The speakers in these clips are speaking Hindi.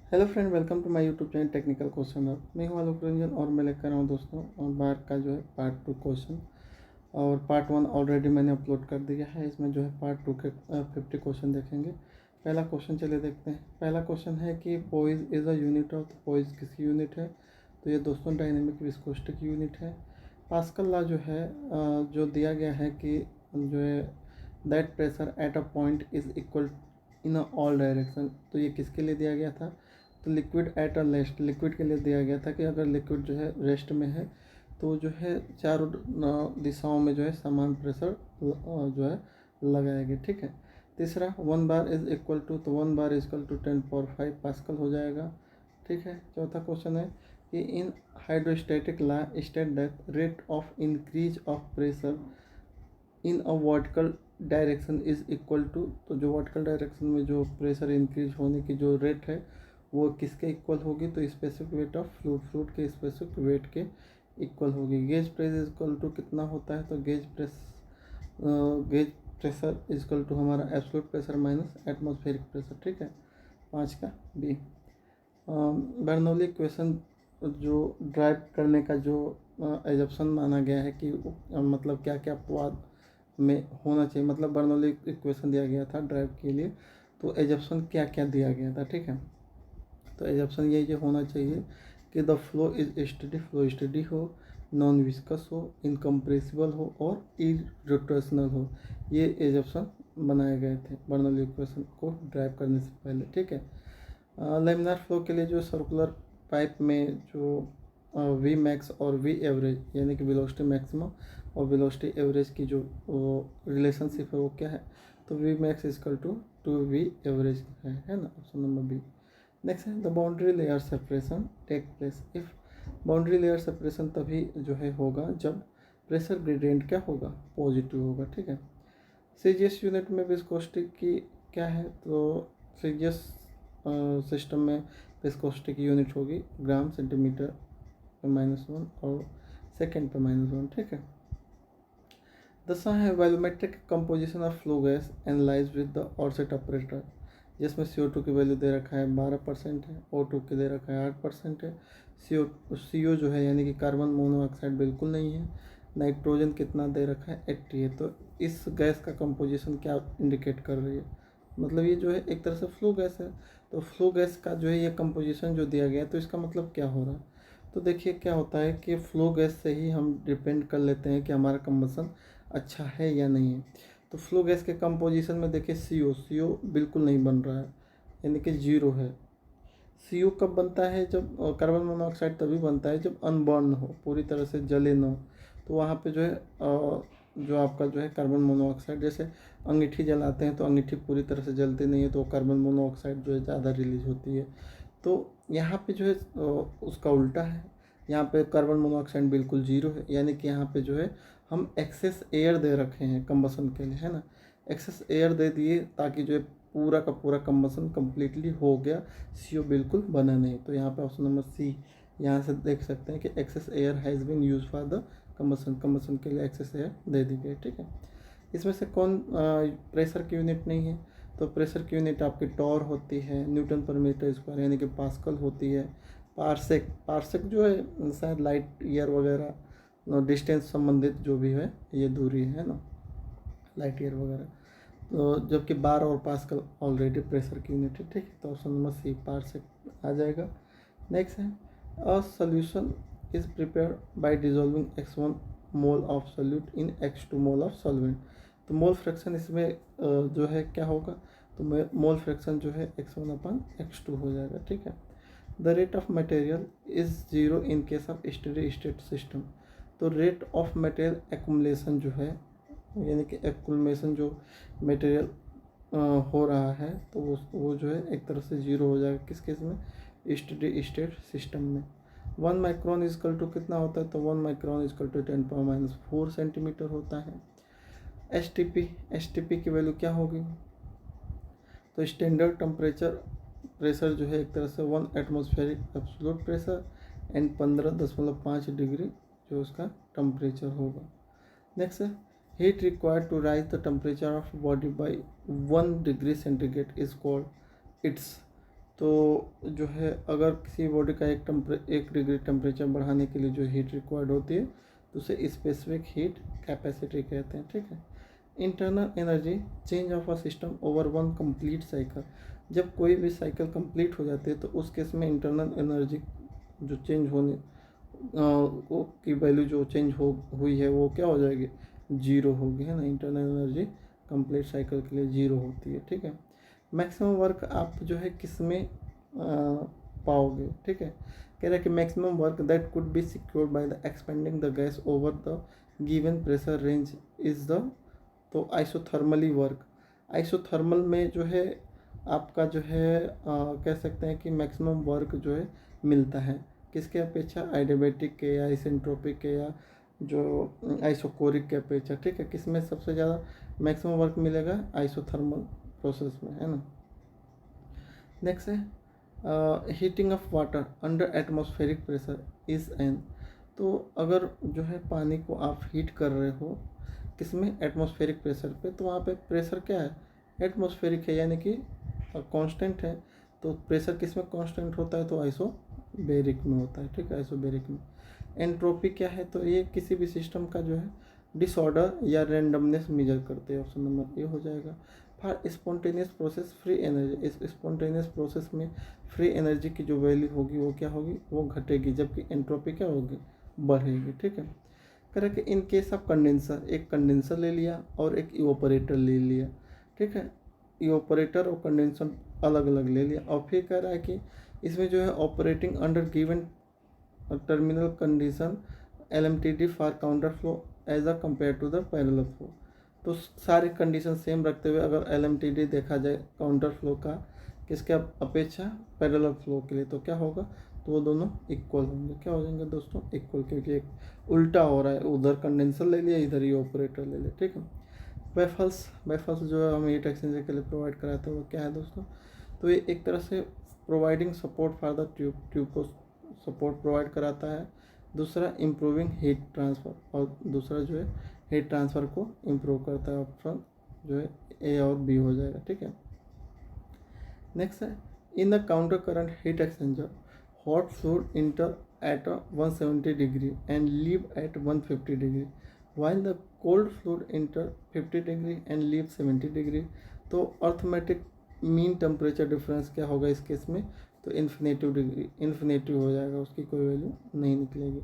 Hello friend, welcome to my YouTube channel technical question hub. मैं हूं आलोक रंजन और मैं लेकर आया हूं दोस्तों और बार का जो है पार्ट 2 क्वेश्चन। और पार्ट 1 ऑलरेडी मैंने अपलोड कर दिया है। इसमें जो है पार्ट 2 के 50 क्वेश्चन देखेंगे। पहला क्वेश्चन चलिए देखते हैं। पहला क्वेश्चन है कि पोइज इज़ अ यूनिट ऑफ। तो पोइज किसकी यूनिट है? तो ये दोस्तों डायनेमिक विस्कोसिटी की यूनिट है। पास्कल लॉ जो है जो दिया गया है कि जो है that pressure at a point is equal in all direction. तो ये किसके लिए दिया गया था? तो liquid at a rest, liquid के लिए दिया गया था कि अगर लिक्विड जो है रेस्ट में है तो जो है चारों दिशाओं में जो है समान प्रेशर जो है लगाएंगे। ठीक है। तीसरा, 1 बार इज इक्वल टू, तो 1 bar is equal to 10 power 5 pascal हो जाएगा। ठीक है। चौथा क्वेश्चन है कि in hydrostatic law state that rate of increase of pressure in a vertical direction is equal to. तो जो वर्टिकल डायरेक्शन में जो प्रेशर इंक्रीज होने की जो रेट है वो किसके इक्वल होगी? तो specific weight of fluid, fluid के स्पेसिफिक वेट के इक्वल होगी। Gauge press is equal to कितना होता है? तो gauge pressure is equal to हमारा absolute pressure minus atmospheric pressure. ठीक है। 5 का बी। बर्नौली इक्वेशन जो ड्राइव करने का जो एजप्शन माना गया है कि मतलब क्या क्या अपवाद में होना चाहिए, मतलब बर्नौली इक्वेशन दिया गया था ड्राइव के लिए, तो एजप्शन क्या क्या दिया गया था। ठीक है। तो एजप्शन ये होना चाहिए कि the flow is study, flow study हो, नॉन विस्कस हो, इनकम्प्रेसिबल हो और इरोटेशनल हो। ये एजप्शन बनाए गए थे बर्नौली इक्वेशन को ड्राइव करने से पहले। ठीक है। लेमिनार फ्लो के लिए जो सर्कुलर पाइप में जो वी मैक्स और वी एवरेज यानी कि वेलोसिटी मैक्सिमम और वेलोसिटी एवरेज की जो रिलेशनशिप है वो क्या है? तो V max equal to V average है ना, ऑप्शन नंबर बी। नेक्स्ट है the boundary layer separation take place if. Boundary layer separation तभी जो है होगा जब प्रेशर ग्रेडियंट क्या होगा? पॉजिटिव होगा। ठीक है। सीजीएस यूनिट में विस्कोसिटी की क्या है? तो सीजीएस सिस्टम में विस्कोसिटी की यूनिट होगी ग्राम सेंटीमीटर पे -1 और सेकेंड पे -1। ठीक है। दसवां है volumetric composition of flow gas analyse with the Orsat operator, जिसमें CO2 की वैल्यू दे रखा है 12% है, O2 के दे रखा है 8% है, CO जो है यानी कि कार्बन मोनोऑक्साइड बिल्कुल नहीं है, नाइट्रोजन कितना दे रखा है 80 है। तो इस गैस का कंपोजिशन क्या इंडिकेट कर रही है? मतलब ये जो है एक तरह से फ्लो गैस है। तो फ्लो गैस का जो है ये कंपोजिशन जो दिया गया है तो इसका मतलब क्या हो रहा है? तो देखिए क्या होता है कि फ्लो गैस से ही हम डिपेंड कर लेते हैं कि हमारा कंबसन अच्छा है या नहीं है। तो फ्लो गैस के कंपोजिशन में देखिए CO बिल्कुल नहीं बन रहा है यानी कि 0 है। CO कब बनता है? जब कार्बन मोनोऑक्साइड तभी बनता है जब अनबर्न हो, पूरी तरह से जले ना हो। तो वहाँ पे जो है जो आपका जो है कार्बन मोनोऑक्साइड, जैसे अंगीठी जलाते हैं तो अंगीठी पूरी तरह से जलती नहीं है तो कार्बन मोनोऑक्साइड जो है ज़्यादा रिलीज होती है। तो यहाँ पे जो है उसका उल्टा है। यहाँ पे कार्बन मोनोऑक्साइड बिल्कुल 0 है यानी कि यहाँ पे जो है हम एक्सेस एयर दे रखे हैं कंबसन के लिए, है ना। एक्सेस एयर दे दिए ताकि जो है पूरा का पूरा कंबसन कम्प्लीटली हो गया, CO बिल्कुल बना नहीं। तो यहाँ पे ऑप्शन नंबर सी, यहाँ से देख सकते हैं कि excess air has been use for the combustion, combustion के लिए एक्सेस एयर दे दी गई। ठीक है। इसमें से कौन प्रेशर की यूनिट नहीं है? तो प्रेशर की यूनिट आपकी टॉर होती है, न्यूटन पर मीटर स्क्वायर यानी कि पास्कल होती है। पारसेक, पारसेक जो है शायद लाइट ईयर वगैरह डिस्टेंस संबंधित जो भी है ये दूरी है ना, लाइट ईयर वगैरह। तो जबकि बार और पास्कल ऑलरेडी प्रेशर की यूनिट है। ठीक है। तो ऑप्शन नंबर सी पारसेक आ जाएगा। नेक्स्ट है a solution is prepare by dissolving x1 mole of solute in x2 mole of solvent. तो मोल फ्रैक्शन इसमें जो है क्या होगा? तो मोल फ्रैक्शन जो है x1/x2 हो जाएगा। ठीक है। The rate of material is 0 in case of steady state system. तो रेट ऑफ मटेरियल एक्मुलेशन जो है यानी कि एक्मुलेशन जो मटेरियल हो रहा है तो वो जो है एक तरह से 0 हो जाएगा। किस केस में? स्टेडी स्टेट सिस्टम में। 1 माइक्रोन इजकल टू कितना होता है? तो 1 माइक्रोन इजकल टू 10⁻⁴ सेंटीमीटर होता है। एस टी पी की वैल्यू क्या होगी? तो स्टैंडर्ड टेम्परेचर प्रेशर जो है एक तरह से 1 atmospheric absolute pressure and 15.5 degree जो उसका टेम्परेचर होगा। नेक्स्ट है heat required to rise the temperature of body by 1 degree centigrade is called its. तो जो है अगर किसी बॉडी का 1 डिग्री टेम्परेचर बढ़ाने के लिए जो हीट रिक्वायर्ड होती है तो उसे स्पेसिफिक हीट कैपेसिटी कहते हैं, ठीक है। Internal energy change of a system over one complete cycle, जब कोई भी साइकिल कंप्लीट हो जाती है तो उस केस में इंटरनल एनर्जी जो चेंज होने वो की वैल्यू जो चेंज हो हुई है वो क्या हो जाएगी, जीरो होगी, है ना। इंटरनल एनर्जी कंप्लीट साइकिल के लिए जीरो होती है, ठीक है। मैक्सिमम वर्क आप जो है किस में पाओगे, ठीक है। कह रहा है कि maximum work that could be secured by the expanding the gas over the given pressure range is the, तो आइसोथर्मली वर्क। आइसोथर्मल में जो है आपका जो है कह सकते हैं कि मैक्सिमम वर्क जो है मिलता है किसके अपेक्षा, आइडियाबैटिक के या आइसेंट्रोपिक के या जो आइसोकोरिक के अपेक्षा, ठीक है। किस में सबसे ज़्यादा मैक्सिमम वर्क मिलेगा, आइसोथर्मल प्रोसेस में, है ना। नेक्स्ट है heating of water under atmospheric pressure is an, तो अगर जो है पानी को आप हीट कर रहे हो किसमें, एटमॉस्फेरिक प्रेशर पे, तो वहाँ पे प्रेशर क्या है, एटमॉस्फेरिक है यानी कि कांस्टेंट है। तो प्रेशर किस में कांस्टेंट होता है, तो आइसोबेरिक में होता है, ठीक है, आइसोबेरिक में। एंट्रोपी क्या है, तो ये किसी भी सिस्टम का जो है डिसऑर्डर या रैंडमनेस मेजर करते हैं, ऑप्शन नंबर ए हो जाएगा। For spontaneous process free energy, इस स्पॉन्टेनियस प्रोसेस में फ्री एनर्जी की जो वैल्यू होगी वो क्या होगी, वो घटेगी, जबकि एंट्रोपी क्या होगी, बढ़ेगी, ठीक है। कह कि इन केस ऑफ कंडेंसर, एक कंडेंसर ले लिया और एक इवोपरेटर ले लिया, ठीक है। इवोपरेटर और कंडेंसर अलग अलग ले लिया और फिर कह रहा है कि इसमें जो है operating under given terminal condition LMTD for counter flow as a compare to the parallel flow, तो सारे कंडीशन सेम रखते हुए अगर LMTD देखा जाए काउंटर फ्लो का किसके अपेक्षा, पैरेलल फ्लो के लिए, तो क्या होगा, तो वो दोनों इक्वल होंगे, क्या हो जाएंगे दोस्तों, इक्वल, क्योंकि एक उल्टा हो रहा है, उधर कंडेंसर ले लिया इधर ही ऑपरेटर ले लिया, ठीक है। वेफल्स जो है हम हीट एक्सचेंजर के लिए प्रोवाइड कराते हैं वो क्या है दोस्तों, तो ये एक तरह से providing support for the tube को सपोर्ट प्रोवाइड कराता है। दूसरा इम्प्रूविंग हीट ट्रांसफ़र, और दूसरा जो है हीट ट्रांसफ़र को इम्प्रूव करता है, ऑप्शन जो है ए और बी हो जाएगा, ठीक है। नेक्स्ट है in the counter current heat exchanger hot fluid enter at 170 degree and leave at 150 degree while the cold fluid enter 50 degree and leave 70 degree, तो अर्थमेटिक मीन टेम्परेचर डिफरेंस क्या होगा इस केस में, तो इन्फिनेटिव हो जाएगा, उसकी कोई वैल्यू नहीं निकलेगी।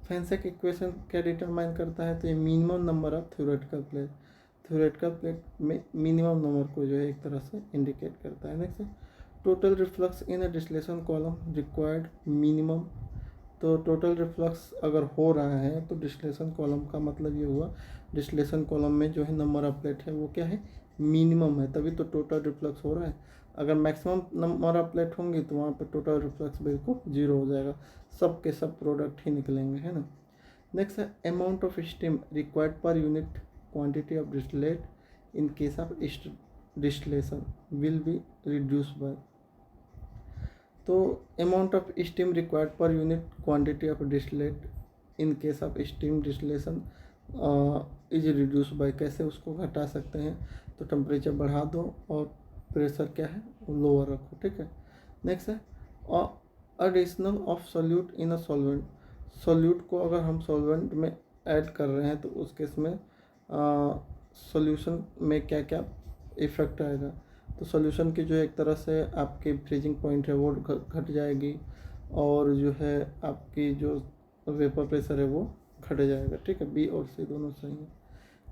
फेंसेक इक्वेशन क्या डिटरमाइन करता है, तो ये minimum number of theoretical plate में मिनिमम नंबर को जो है एक तरह से इंडिकेट करता है। Next total reflux in a distillation column required minimum, तो टोटल रिफ्लक्स अगर हो रहा है तो डिस्टिलेशन कॉलम का मतलब ये हुआ डिस्टिलेशन कॉलम में जो है नंबर ऑफ प्लेट है वो क्या है, मिनिमम है, तभी तो टोटल रिफ्लक्स हो रहा है। अगर मैक्सिमम नंबर ऑफ प्लेट होंगी तो वहाँ पे टोटल रिफ्लक्स बिल्कुल जीरो हो जाएगा, सब के सब प्रोडक्ट ही निकलेंगे, है ना। नेक्स्ट है amount of steam required per unit quantity of distillate in case of distillation will be reduce by, तो amount of steam required per unit quantity of distillate in case of steam distillation is reduce by, कैसे उसको घटा सकते हैं, तो टेम्परेचर बढ़ा दो और प्रेशर क्या है लोअर रखो, ठीक है। नेक्स्ट है additional of solute in a solvent, solute को अगर हम सॉल्वेंट में ऐड कर रहे हैं तो उस केस में सॉल्यूशन में क्या क्या इफेक्ट आएगा, तो सॉल्यूशन की जो एक तरह से आपकी फ्रीजिंग पॉइंट है वो घट जाएगी और जो है आपकी जो वेपर प्रेशर है वो घट जाएगा, ठीक है। बी और सी दोनों सही है।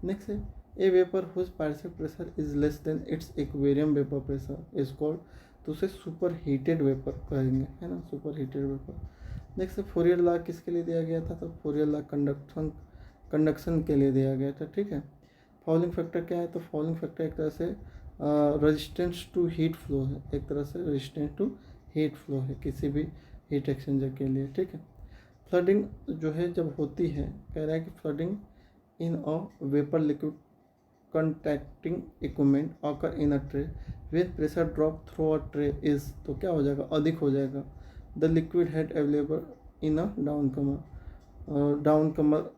नेक्स्ट है a vapour whose partial pressure is less than its equilibrium vapour pressure is called, तो उसे सुपर हीटेड वेपर कहेंगे, है ना, सुपर हीटेड वेपर। नेक्स्ट है फोरियर लॉ किसके लिए दिया गया था, तो फोरियर लॉ कंडक्शन के लिए दिया गया था, ठीक है। फॉलिंग फैक्टर क्या है, तो फॉलिंग फैक्टर एक तरह से रेजिस्टेंस टू हीट फ्लो है, एक तरह से रेजिस्टेंस टू हीट फ्लो है किसी भी हीट एक्सचेंजर के लिए, ठीक है। फ्लडिंग जो है जब होती है, कह रहा है कि flooding in a vapour liquid contacting equipment occur in a tray with pressure drop through a tray is, तो क्या हो जाएगा, अधिक हो जाएगा। The liquid head available in a downcomer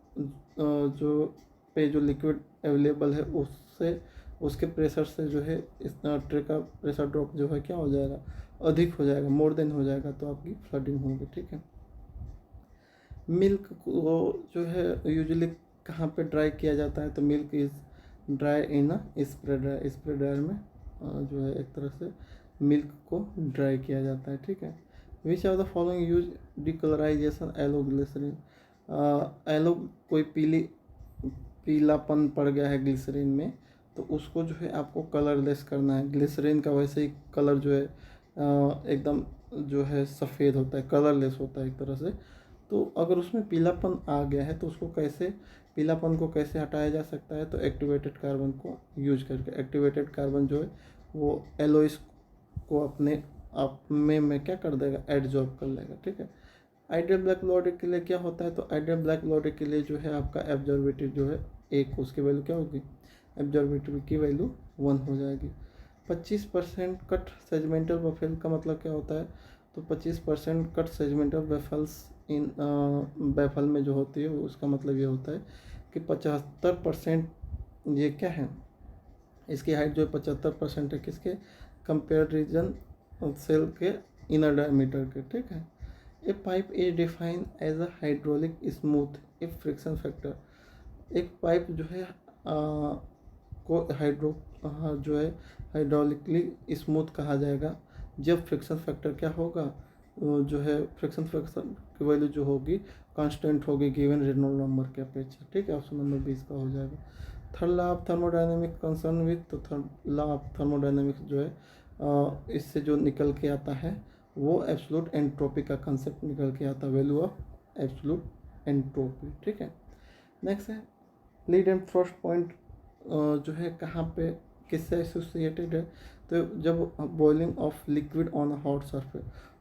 जो पे जो लिक्विड अवेलेबल है उससे उसके प्रेशर से जो है इस ट्रे का प्रेशर ड्रॉप जो है क्या हो जाएगा, अधिक हो जाएगा, मोर देन हो जाएगा, तो आपकी फ्लडिंग होगी। ठीक है। मिल्क को जो है यूजुअली कहाँ पे ड्राई किया जाता है, तो milk is dry in a spray dryer. Spray dryer में जो है एक तरह से मिल्क को ड्राई किया जाता है। ठीक है। Which of the following use decolourisation aloe glycerine. Aloe कोई पीलापन पड़ गया है ग्लिसरीन में, तो उसको जो है आपको कलरलेस करना है। ग्लिसरीन का वैसे ही कलर जो है एकदम जो है सफ़ेद होता है, कलरलेस होता है एक तरह से। तो अगर उसमें पीलापन आ गया है तो उसको कैसे, पीलापन को कैसे हटाया जा सकता है, तो एक्टिवेटेड कार्बन को यूज करके। एक्टिवेटेड कार्बन जो है वो एलोइस को अपने आप में क्या कर देगा, एडजॉर्ब कर लेगा। ठीक है। आइडियल ब्लैक लॉडी के लिए क्या होता है, तो आइडियल ब्लैक लॉडी के लिए जो है आपका एब्जॉर्बिटिव जो है एक, उसकी वैल्यू क्या होगी, एब्जॉर्बिटिव की वैल्यू 1 हो जाएगी। 25% कट सेगमेंटल बफेल का मतलब क्या होता है, तो 25% कट सेगमेंटल बफेल्स इन बैफल में जो होती है उसका मतलब ये होता है कि 75% ये क्या है, इसकी हाइट जो है 75% है किसके, कंपेरिजन सेल के इनर डायमीटर के। ठीक है। A pipe is define as a hydraulic smooth if friction factor. एक पाइप जो है को जो है हाइड्रोलिकली स्मूथ कहा जाएगा जब फ्रिक्शन फैक्टर क्या होगा, जो है फ्रिक्शन फैक्टर की वैल्यू जो होगी कांस्टेंट होगी गिवन रेनॉल्ड नंबर के अपेक्षा। ठीक है। ऑप्शन नंबर 20 का हो जाएगा। Third law of thermodynamic concern with, तो थर्ड लॉ ऑफ थर्मोडायनेमिक्स जो है इससे जो निकल के आता है वो एब्सोल्यूट एंट्रोपी का कंसेप्ट निकल के आता है, वैल्यू ऑफ एब्सोल्यूट एंट्रोपी। ठीक है। नेक्स्ट है लीड एंड फ्रोस्ट पॉइंट, जो है कहाँ पे किससे एसोसिएटेड है, तो जब boiling of liquid on a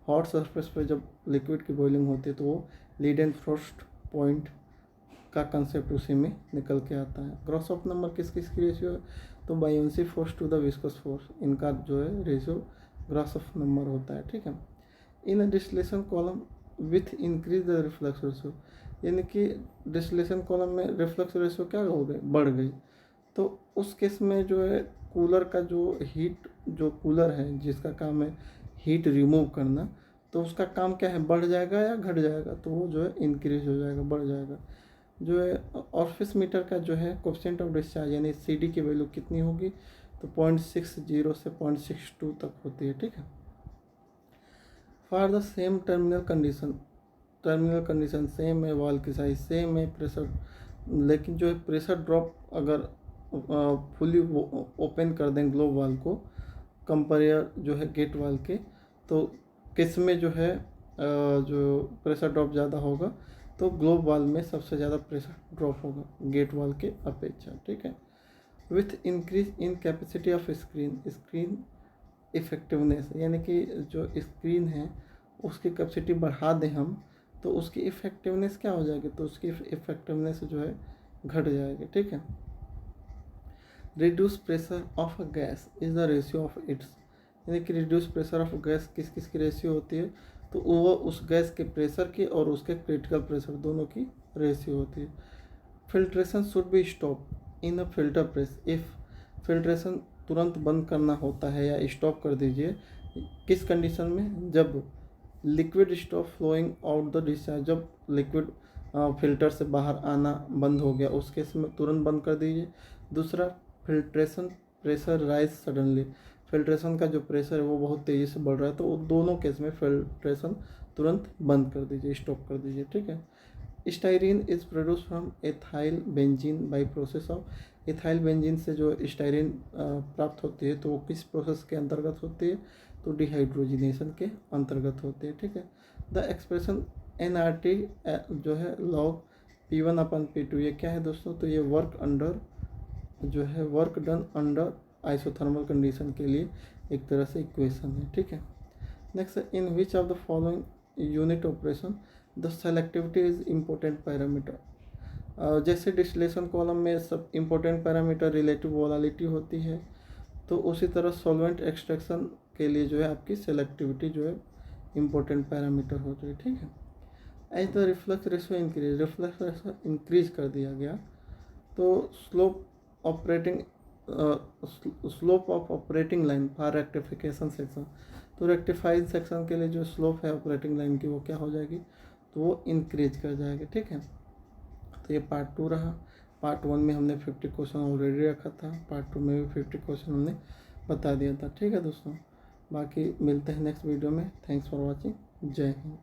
hot surface पे जब लिक्विड की बॉइलिंग होती है तो वो लीड एंड फ्रोस्ट पॉइंट का कंसेप्ट उसी में निकल के आता है। ग्रॉस ऑफ नंबर किस किस की रेशियो है, तो buoyancy force to the viscous force, इनका जो है रेशियो ग्रॉस ऑफ नंबर होता है। ठीक है। In a distillation column with increase the reflux ratio, यानी कि डिस्टिलेशन कॉलम में रिफ्लक्स रेशियो क्या हो गई, बढ़ गई, तो उस केस में जो है कूलर का जो हीट, जो कूलर है जिसका काम है हीट रिमूव करना, तो उसका काम क्या है, बढ़ जाएगा या घट जाएगा, तो वो जो है इंक्रीज हो जाएगा, बढ़ जाएगा। जो है ऑफिस मीटर का जो है कोएफिशिएंट ऑफ डिस्चार्ज यानी CD की वैल्यू कितनी होगी, तो 0.60 से 0.62 तक होती है। ठीक है। For the same terminal condition same है वॉल की साइज, सेम है प्रेशर, लेकिन जो है प्रेशर ड्रॉप अगर फुली ओपन कर दें ग्लोब वाल को कंपेयर जो है गेट वाल के, तो किस में जो है जो प्रेशर ड्रॉप ज़्यादा होगा, तो ग्लोब वाल में सबसे ज़्यादा प्रेशर ड्रॉप होगा गेट वाल के अपेक्षा। ठीक है। With increase in capacity of screen effectiveness, यानी कि जो स्क्रीन है उसकी कैपेसिटी बढ़ा दें हम, तो उसकी इफ़ेक्टिवनेस क्या हो जाएगी, तो उसकी इफ़ेक्टिवनेस जो है घट जाएगी। ठीक है। Reduce pressure of a gas is the ratio of its, यानी कि रिड्यूस प्रेशर ऑफ गैस किस किस की रेशियो होती है, तो वो उस गैस के प्रेशर की और उसके क्रिटिकल प्रेशर दोनों की रेशियो होती है। Filtration should be stop in a filter press if, filtration तुरंत बंद करना होता है या स्टॉप कर दीजिए किस कंडीशन में, जब liquid stop flowing out the discharge, जब लिक्विड फिल्टर से बाहर आना बंद हो गया उस केस में तुरंत बंद कर दीजिए। दूसरा filtration pressure rise suddenly, filtration का जो प्रेशर है वो बहुत तेज़ी से बढ़ रहा है, तो दोनों केस में फिल्ट्रेशन तुरंत बंद कर दीजिए, स्टॉप कर दीजिए। ठीक है। Styrene is produce from ethyl benzene by process of, ethyl benzene से जो स्टाइरिन प्राप्त होती है तो वो किस प्रोसेस के अंतर्गत होती है, तो डिहाइड्रोजिनेशन के अंतर्गत होती है। ठीक है। द एक्सप्रेशन NRT जो है लॉग P1/P2, ये क्या है दोस्तों, तो ये work done under isothermal condition के लिए एक तरह से इक्वेशन है। ठीक है। Next, in which of the following unit operation the selectivity is important parameter, जैसे डिस्टिलेशन कॉलम में सब इम्पोर्टेंट पैरामीटर रिलेटिव वोलालिटी होती है, तो उसी तरह सॉल्वेंट एक्सट्रैक्शन के लिए जो है आपकी सेलेक्टिविटी जो है इम्पोर्टेंट पैरामीटर होती है। ठीक है। As the reflux ratio increase, reflux ratio increase कर दिया गया, तो slope of operating line for rectification section, तो रेक्टिफाइड सेक्शन के लिए जो स्लोप है ऑपरेटिंग लाइन की वो क्या हो जाएगी, तो वो इंक्रीज कर जाएगी। ठीक है, तो ये पार्ट 2 रहा। पार्ट 1 में हमने 50 क्वेश्चन ऑलरेडी रखा था, पार्ट 2 में भी 50 क्वेश्चन हमने बता दिया था। ठीक है दोस्तों, बाकी मिलते हैं नेक्स्ट वीडियो में। Thanks for watching. जय हिंद।